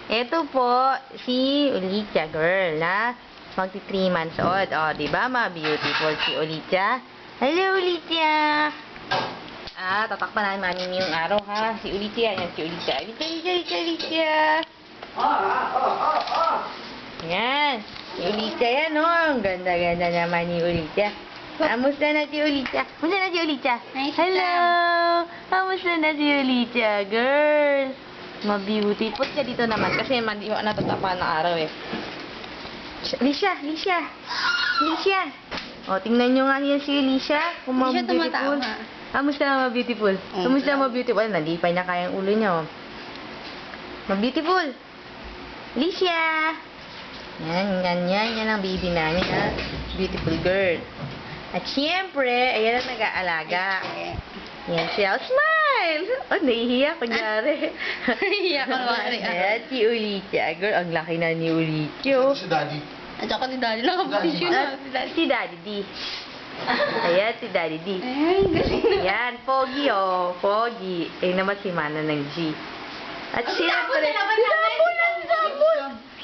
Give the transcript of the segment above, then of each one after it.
Ito po, si Olivia girl na magti 3 months old. O, diba ma-beautiful si Olivia? Hello, Olivia! Tatakpan namin mami yung araw, ha? Si Olivia, yan si Olivia. Olivia! Yan. Si Olivia yan, oh. Ang ganda-ganda naman ni Olivia. Kamusta na si Olivia? Kamusta na si Olivia? Hello! Kamusta na si Olivia, girl? Ma-beautiful ka dito naman kasi hindi mo natatapan ng araw, eh. Lisha! O, tingnan nyo nga niya si Lisha. Kung ma-beautiful. Kamusta na ma-beautiful? Kamusta na ma-beautiful? Nalipay na kayang ulo niya, oh. Ma-beautiful! Lisha! Yan ang baby namin, ha? Beautiful girl. At syempre, ayan ang nag-aalaga. Yan siya. Smile! Oh, nahihiya, kunyari. Nahihiya ka naman. Ayan, si Olivia. Girl, ang laki na ni Olivia. Si Daddy. At saka ni Daddy, nakapisyon na. Si Daddy D. Ayan, si Daddy D. Ay, galing na. Yan, Pogi, oh. Pogi. Naman si Mana ng G. At syempre,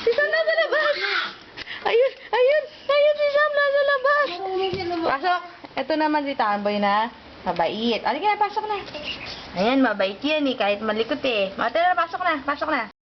si Sam nasa labas. Ayun, si Sam nasa labas. Pasok. Ito naman si Tamboy na mabait. Halika na, pasok na. Ayan, mabait yan, eh. Kahit malikot, eh. Tara, pasok na.